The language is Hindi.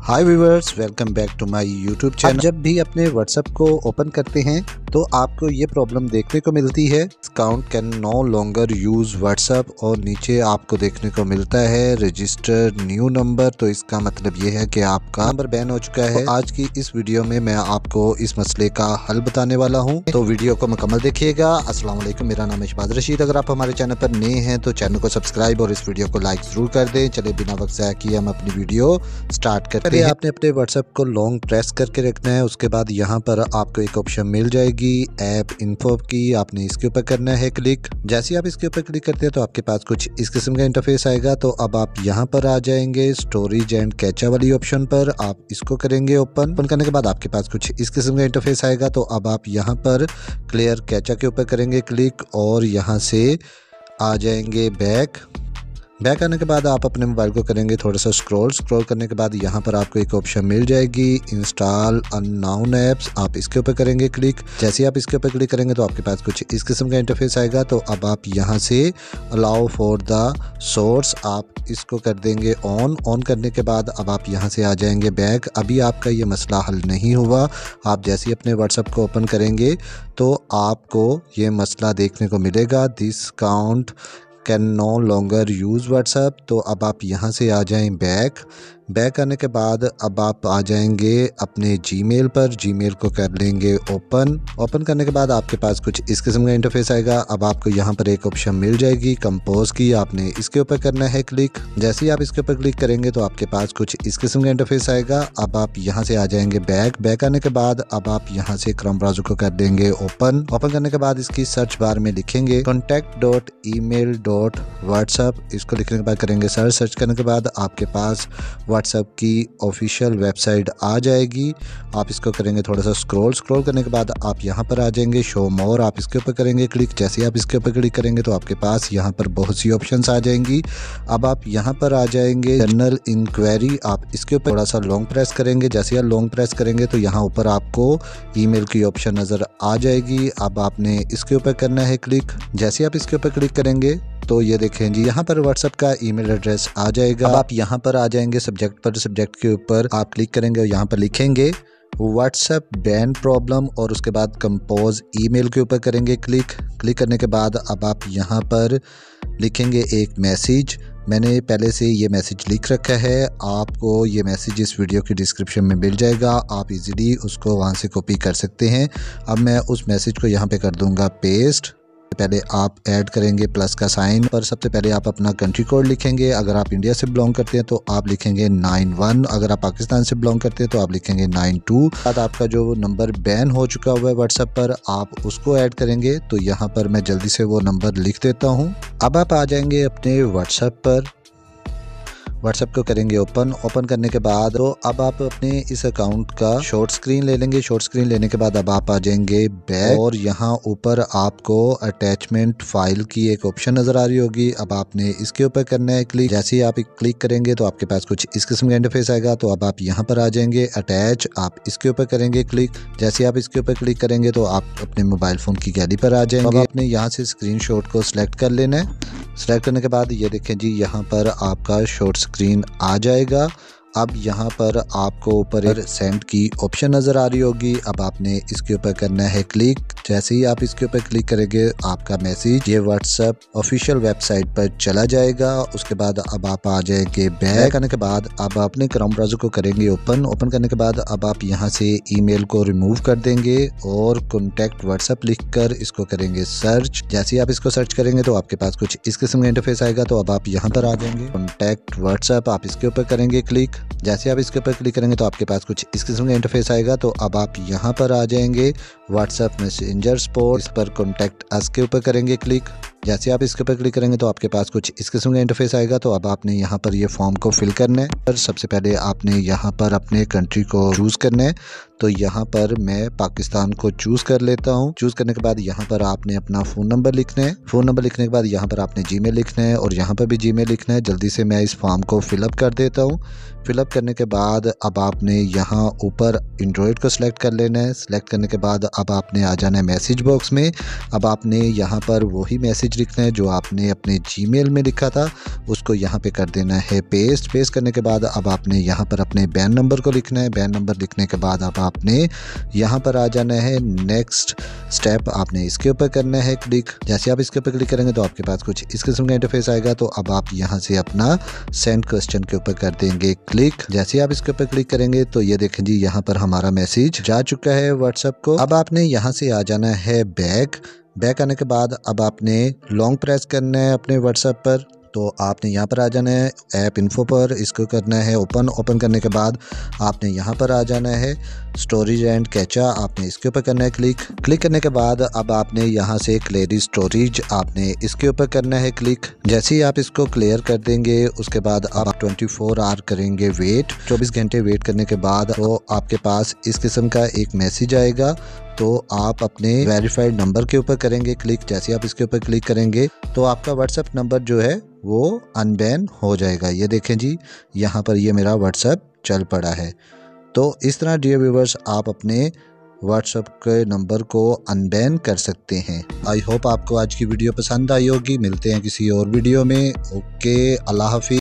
Hi viewers, welcome back to my YouTube channel. जब भी अपने व्हाट्सएप को ओपन करते हैं तो आपको ये प्रॉब्लम देखने को मिलती है, account can no longer use WhatsApp, और नीचे आपको देखने को मिलता है रजिस्टर न्यू नंबर। तो इसका मतलब ये है कि आपका नंबर बैन हो चुका है। तो आज की इस वीडियो में मैं आपको इस मसले का हल बताने वाला हूँ, तो वीडियो को मुकम्मल देखिएगा। अस्सलाम वालेकुम, मेरा नाम है शहबाज रशीद। अगर आप हमारे चैनल पर नए हैं तो चैनल को सब्सक्राइब और इस वीडियो को लाइक जरूर कर दें। चले बिना वक्त ज़ाया किए हम अपनी वीडियो स्टार्ट करते हैं। आपने अपने व्हाट्सएप को लॉन्ग प्रेस करके रखना है। उसके बाद यहाँ पर आपको एक ऑप्शन मिल जाएगी ऐप इन्फो की, आपने इसके ऊपर करना है क्लिक। जैसे ही आप इसके ऊपर क्लिक करते हैं तो आपके पास कुछ इस किस्म का इंटरफेस आएगा। तो अब आप यहाँ पर आ जाएंगे स्टोरेज एंड कैचा वाली ऑप्शन पर, आप इसको करेंगे ओपन करने के बाद आपके पास कुछ इस किस्म का इंटरफेस आएगा। तो अब आप यहाँ पर क्लियर कैचा के ऊपर करेंगे क्लिक और यहाँ से आ जाएंगे बैक आने के बाद आप अपने मोबाइल को करेंगे थोड़ा सा स्क्रॉल करने के बाद यहाँ पर आपको एक ऑप्शन मिल जाएगी इंस्टॉल अननोन ऐप्स, आप इसके ऊपर करेंगे क्लिक। जैसे ही आप इसके ऊपर क्लिक करेंगे तो आपके पास कुछ इस किस्म का इंटरफेस आएगा। तो अब आप यहाँ से अलाउ फॉर द सोर्स, आप इसको कर देंगे ऑन करने के बाद अब आप यहाँ से आ जाएंगे बैक। अभी आपका ये मसला हल नहीं हुआ। आप जैसे ही अपने व्हाट्सएप को ओपन करेंगे तो आपको ये मसला देखने को मिलेगा, this account can no longer use WhatsApp. तो अब आप यहाँ से आ जाएं बैक आने के बाद अब आप आ जाएंगे अपने जीमेल पर, जीमेल को कर लेंगे ओपन करने के बाद आपके पास कुछ इस किस्म का इंटरफेस आएगा। अब आपको यहाँ पर एक ऑप्शन मिल जाएगी कंपोज की, आपने इसके ऊपर करना है क्लिक। जैसे ही आप इसके ऊपर क्लिक करेंगे तो आपके पास कुछ इस किस्म का इंटरफेस आएगा। अब आप यहाँ से आ जाएंगे बैक आने के बाद अब आप यहाँ से क्रोम ब्राउज़र को कर देंगे ओपन करने के बाद इसकी सर्च बार में लिखेंगे contact.email.whatsapp, इसको लिखने के बाद करेंगे सर्च करने के बाद आपके पास व्हाट्सएप की ऑफिशियल वेबसाइट आ जाएगी। आप इसको करेंगे थोड़ा सा स्क्रॉल करने के बाद आप यहाँ पर आ जाएंगे शो मोर, आप इसके ऊपर करेंगे क्लिक। जैसे आप इसके ऊपर क्लिक करेंगे तो आपके पास यहाँ पर बहुत सी ऑप्शंस आ जाएंगी। अब आप यहाँ पर आ जाएंगे जनरल इंक्वायरी, आप इसके ऊपर थोड़ा सा लॉन्ग प्रेस करेंगे। जैसे आप लॉन्ग प्रेस करेंगे तो यहाँ ऊपर आपको ईमेल की ऑप्शन नज़र आ जाएगी। अब आपने इसके ऊपर करना है क्लिक। जैसे आप इसके ऊपर क्लिक करेंगे तो ये देखें जी यहाँ पर व्हाट्सएप का ईमेल एड्रेस आ जाएगा। अब आप यहाँ पर आ जाएंगे सब्जेक्ट पर, सब्जेक्ट के ऊपर आप क्लिक करेंगे और यहाँ पर लिखेंगे व्हाट्सएप बैन प्रॉब्लम और उसके बाद कंपोज ईमेल के ऊपर करेंगे क्लिक करने के बाद अब आप यहाँ पर लिखेंगे एक मैसेज। मैंने पहले से ये मैसेज लिख रखा है, आपको ये मैसेज इस वीडियो की डिस्क्रिप्शन में मिल जाएगा, आप इजीली उसको वहाँ से कॉपी कर सकते हैं। अब मैं उस मैसेज को यहाँ पे कर दूँगा पेस्ट। पहले आप ऐड करेंगे प्लस का साइन पर, सबसे पहले आप अपना कंट्री कोड लिखेंगे। अगर आप इंडिया से बिलोंग करते हैं तो आप लिखेंगे 91, अगर आप पाकिस्तान से बिलोंग करते हैं तो आप लिखेंगे 92। बाद आपका जो नंबर बैन हो चुका हुआ है व्हाट्सएप पर आप उसको ऐड करेंगे। तो यहाँ पर मैं जल्दी से वो नंबर लिख देता हूँ। अब आप आ जाएंगे अपने व्हाट्सएप पर, व्हाट्सएप को करेंगे ओपन करने के बाद तो अब आप अपने इस अकाउंट का शॉर्ट स्क्रीन ले लेंगे। शॉर्ट स्क्रीन लेने के बाद अब आप आ जाएंगे बैक और यहाँ ऊपर आपको अटैचमेंट फाइल की एक ऑप्शन नज़र आ रही होगी। अब आपने इसके ऊपर करना है क्लिक। जैसे ही आप क्लिक करेंगे तो आपके पास कुछ इस किस्म का इंटरफेस आएगा। तो अब आप यहाँ पर आ जाएंगे अटैच, आप इसके ऊपर करेंगे क्लिक। जैसे आप इसके ऊपर क्लिक करेंगे तो आप अपने मोबाइल फ़ोन की गैलरी पर आ जाएंगे। अब आपने यहाँ से स्क्रीनशॉट को सिलेक्ट कर लेना है। सिलेक्ट करने के बाद ये देखें जी यहाँ पर आपका शॉर्ट स्क्रीन आ जाएगा। अब यहाँ पर आपको ऊपर सेंड की ऑप्शन नज़र आ रही होगी। अब आपने इसके ऊपर करना है क्लिक। जैसे ही आप इसके ऊपर क्लिक करेंगे आपका मैसेज ये व्हाट्सएप ऑफिशियल वेबसाइट पर चला जाएगा। उसके बाद अब आप आ जाएंगे बैक आने के बाद अब अपने क्रोम ब्राउज़र को करेंगे ओपन करने के बाद अब आप यहाँ से ईमेल को रिमूव कर देंगे और कॉन्टैक्ट व्हाट्सएप लिखकर इसको करेंगे सर्च। जैसे ही आप इसको सर्च करेंगे तो आपके पास कुछ इस किस्म का इंटरफेस आएगा। तो अब आप यहाँ पर आ जाएंगे कॉन्टैक्ट व्हाट्सएप, आप इसके ऊपर करेंगे क्लिक। जैसे आप इसके ऊपर क्लिक करेंगे तो आपके पास कुछ इस किस्म का इंटरफेस आएगा। तो अब आप यहाँ पर आ जाएंगे व्हाट्सएप मैसेंजर सपोर्ट, इस पर कॉन्टैक्ट अस के ऊपर करेंगे क्लिक। जैसे आप इसके ऊपर क्लिक करेंगे तो आपके पास कुछ इस किस्म का इंटरफेस आएगा। तो अब आपने यहाँ पर ये फॉर्म को फिल करना है। सबसे पहले आपने यहाँ पर अपने कंट्री को चूज़ करना है। तो यहाँ पर मैं पाकिस्तान को चूज़ कर लेता हूँ। चूज़ करने के बाद यहाँ पर आपने अपना फ़ोन नंबर लिखना है। फ़ोन नंबर लिखने के बाद यहाँ पर आपने जीमेल लिखना है और यहाँ पर भी जीमेल लिखना है। जल्दी से मैं इस फॉर्म को फिलअप कर देता हूँ। फिलअप करने के बाद अब आपने यहाँ ऊपर एंड्रॉयड को सिलेक्ट कर लेना है। सिलेक्ट करने के बाद अब आपने आ जाना है मैसेज बॉक्स में। अब आपने यहाँ पर वही मैसेज मैसेज लिखना है जो आपने अपने जीमेल में लिखा था, उसको यहाँ पे कर देना है पेस्ट। पेस्ट करने के बाद अब आपने यहाँ पर अपने बैन नंबर को लिखना है। बैन नंबर लिखने के बाद अब आपने यहाँ पर आ जाना है। नेक्स्ट स्टेप आपने इसके ऊपर करना है क्लिक। जैसे आप इसके ऊपर क्लिक करेंगे तो आपके पास कुछ इस किस्म का इंटरफेस आएगा। तो अब आप यहाँ से अपना सेंड क्वेश्चन के ऊपर कर देंगे क्लिक। जैसे आप इसके ऊपर क्लिक करेंगे तो ये देखें जी, यहाँ पर हमारा मैसेज जा चुका है व्हाट्सएप को। अब आपने यहाँ से आ जाना है बैक आने के बाद अब आपने लॉन्ग प्रेस करना है अपने व्हाट्सएप पर। तो आपने यहाँ पर आ जाना है ऐप इन्फो पर, इसको करना है ओपन करने के बाद आपने यहाँ पर आ जाना है स्टोरेज एंड कैचा, आपने इसके ऊपर करना है क्लिक करने के बाद अब आपने यहाँ से क्लियर स्टोरेज, आपने इसके ऊपर करना है क्लिक। जैसे ही आप इसको क्लियर कर देंगे उसके बाद आप 24 आवर करेंगे वेट, 24 घंटे वेट करने के बाद तो आपके पास इस किस्म का एक मैसेज आएगा। तो आप अपने वेरीफाइड नंबर के ऊपर करेंगे क्लिक। जैसे आप इसके ऊपर क्लिक करेंगे तो आपका व्हाट्सएप नंबर जो है वो अनबैन हो जाएगा। ये देखें जी, यहाँ पर ये मेरा व्हाट्सएप चल पड़ा है। तो इस तरह डियर व्यूअर्स आप अपने व्हाट्सएप के नंबर को अनबैन कर सकते हैं। आई होप आपको आज की वीडियो पसंद आई होगी। मिलते हैं किसी और वीडियो में। ओके, अल्लाह हाफिज़।